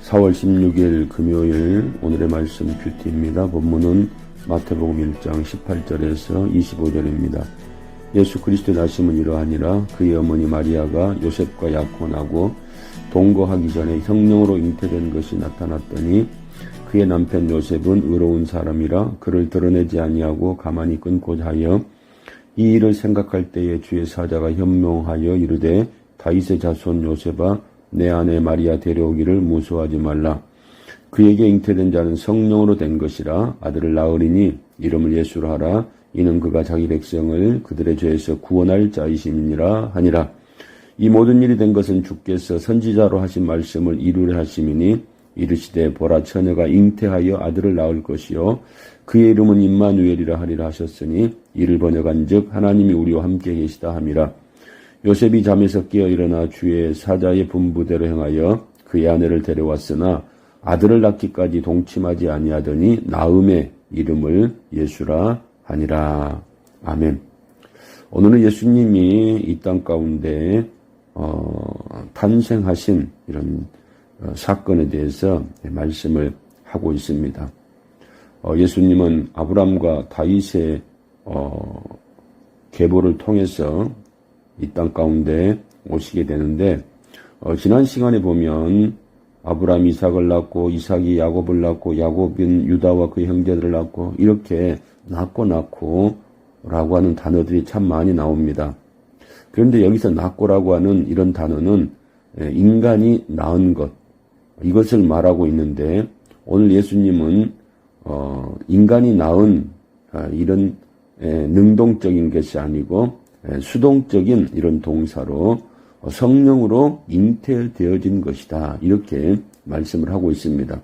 4월 16일 금요일 오늘의 말씀 큐티입니다. 본문은 마태복음 1장 18절에서 25절입니다. 예수 그리스도의 나심은 이러하니라. 그의 어머니 마리아가 요셉과 약혼하고 동거하기 전에 성령으로 잉태된 것이 나타났더니 그의 남편 요셉은 의로운 사람이라 그를 드러내지 아니하고 가만히 끊고자 하여 이 일을 생각할 때에 주의 사자가 현명하여 이르되 다윗의 자손 요셉아 내 아내 마리아 데려오기를 무서워하지 말라. 그에게 잉태된 자는 성령으로 된 것이라. 아들을 낳으리니 이름을 예수로 하라. 이는 그가 자기 백성을 그들의 죄에서 구원할 자이심이니라 하니라. 이 모든 일이 된 것은 주께서 선지자로 하신 말씀을 이루려 하심이니 이르시되 보라 처녀가 잉태하여 아들을 낳을 것이요 그의 이름은 임마누엘이라 하리라 하셨으니 이를 번역한즉 하나님이 우리와 함께 계시다 함이라. 요셉이 잠에서 깨어 일어나 주의 사자의 분부대로 행하여 그의 아내를 데려왔으나 아들을 낳기까지 동침하지 아니하더니 나음의 이름을 예수라 하니라. 아멘. 오늘은 예수님이 이 땅 가운데 탄생하신 이런 사건에 대해서 말씀을 하고 있습니다. 예수님은 아브람과 다윗의 계보를 통해서 이 땅 가운데 오시게 되는데 지난 시간에 보면 아브람이 이삭을 낳고 이삭이 야곱을 낳고 야곱은 유다와 그 형제들을 낳고 이렇게 낳고 라고 하는 단어들이 참 많이 나옵니다. 그런데 여기서 낳고라고 하는 이런 단어는 인간이 낳은 것 이것을 말하고 있는데 오늘 예수님은 인간이 낳은 이런 능동적인 것이 아니고 수동적인 이런 동사로 성령으로 잉태되어진 것이다. 이렇게 말씀을 하고 있습니다.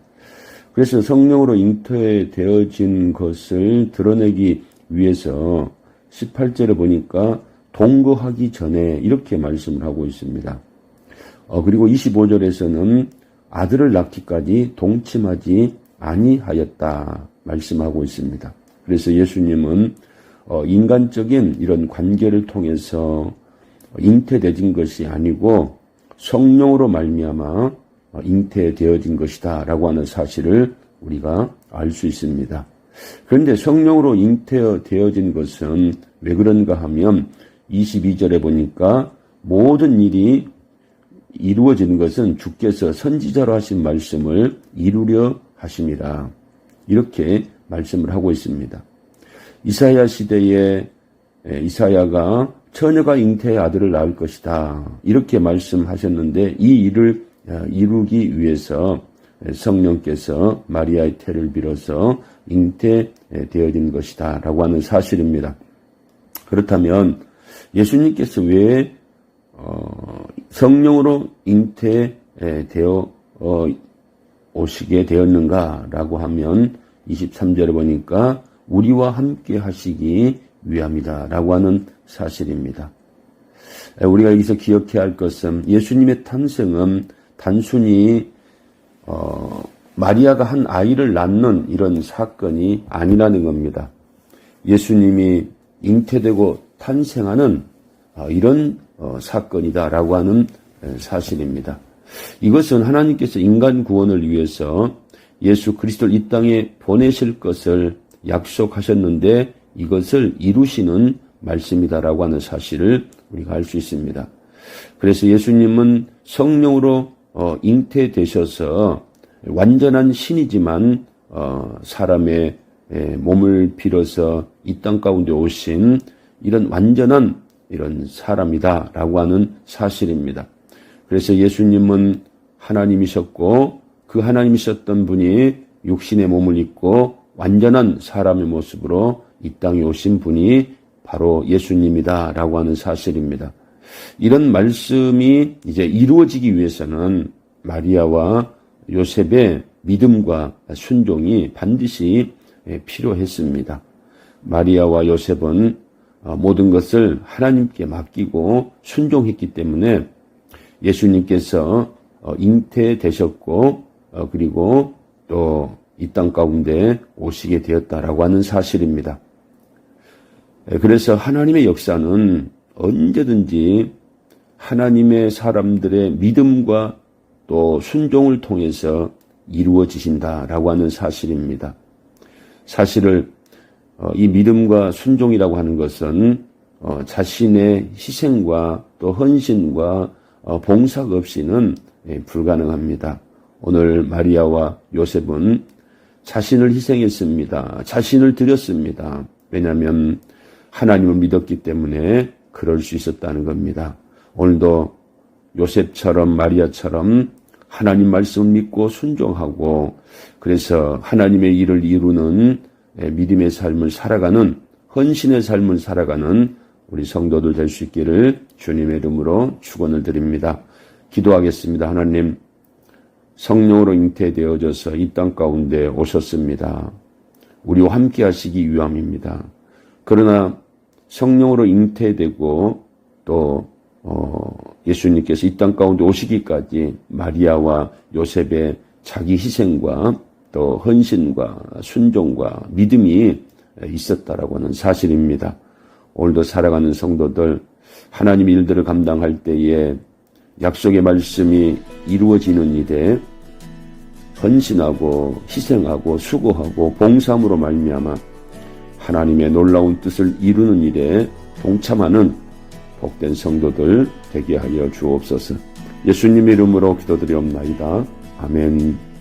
그래서 성령으로 잉태되어진 것을 드러내기 위해서 18절에 보니까 동거하기 전에 이렇게 말씀을 하고 있습니다. 그리고 25절에서는 아들을 낳기까지 동침하지 아니하였다 말씀하고 있습니다. 그래서 예수님은 인간적인 이런 관계를 통해서 잉태되어진 것이 아니고 성령으로 말미암아 잉태되어진 것이다 라고 하는 사실을 우리가 알 수 있습니다. 그런데 성령으로 잉태되어진 것은 왜 그런가 하면 22절에 보니까 모든 일이 이루어진 것은 주께서 선지자로 하신 말씀을 이루려 하심이라. 이렇게 말씀을 하고 있습니다. 이사야 시대에 이사야가 처녀가 잉태의 아들을 낳을 것이다. 이렇게 말씀하셨는데 이 일을 이루기 위해서 성령께서 마리아의 태를 빌어서 잉태되어진 것이다. 라고 하는 사실입니다. 그렇다면 예수님께서 왜 성령으로 잉태되어 오시게 되었는가라고 하면 23절에 보니까 우리와 함께 하시기 위함이다 라고 하는 사실입니다. 우리가 여기서 기억해야 할 것은 예수님의 탄생은 단순히 마리아가 한 아이를 낳는 이런 사건이 아니라는 겁니다. 예수님이 잉태되고 탄생하는 이런 사건이다라고 하는 사실입니다. 이것은 하나님께서 인간 구원을 위해서 예수 그리스도를 이 땅에 보내실 것을 약속하셨는데 이것을 이루시는 말씀이다라고 하는 사실을 우리가 알 수 있습니다. 그래서 예수님은 성령으로 잉태되셔서 완전한 신이지만 사람의 몸을 빌어서 이 땅 가운데 오신 이런 완전한 이런 사람이다라고 하는 사실입니다. 그래서 예수님은 하나님이셨고 그 하나님이셨던 분이 육신의 몸을 입고 완전한 사람의 모습으로 이 땅에 오신 분이 바로 예수님이다라고 하는 사실입니다. 이런 말씀이 이제 이루어지기 위해서는 마리아와 요셉의 믿음과 순종이 반드시 필요했습니다. 마리아와 요셉은 모든 것을 하나님께 맡기고 순종했기 때문에 예수님께서 잉태되셨고 그리고 또 이 땅 가운데 오시게 되었다라고 하는 사실입니다. 그래서 하나님의 역사는 언제든지 하나님의 사람들의 믿음과 또 순종을 통해서 이루어지신다라고 하는 사실입니다. 사실을 이 믿음과 순종이라고 하는 것은 자신의 희생과 또 헌신과 봉사가 없이는 불가능합니다. 오늘 마리아와 요셉은 자신을 희생했습니다. 자신을 드렸습니다. 왜냐하면 하나님을 믿었기 때문에 그럴 수 있었다는 겁니다. 오늘도 요셉처럼 마리아처럼 하나님 말씀을 믿고 순종하고 그래서 하나님의 일을 이루는 믿음의 삶을 살아가는 헌신의 삶을 살아가는 우리 성도들 될 수 있기를 주님의 이름으로 축원을 드립니다. 기도하겠습니다. 하나님, 성령으로 잉태되어져서 이 땅 가운데 오셨습니다. 우리와 함께 하시기 위함입니다. 그러나 성령으로 잉태되고 또 예수님께서 이 땅 가운데 오시기까지 마리아와 요셉의 자기 희생과 또 헌신과 순종과 믿음이 있었다라고 하는 사실입니다. 오늘도 살아가는 성도들 하나님 일들을 감당할 때에 약속의 말씀이 이루어지는 일에 헌신하고 희생하고 수고하고 봉사함으로 말미암아 하나님의 놀라운 뜻을 이루는 일에 동참하는 복된 성도들 되게 하여 주옵소서. 예수님의 이름으로 기도드리옵나이다. 아멘.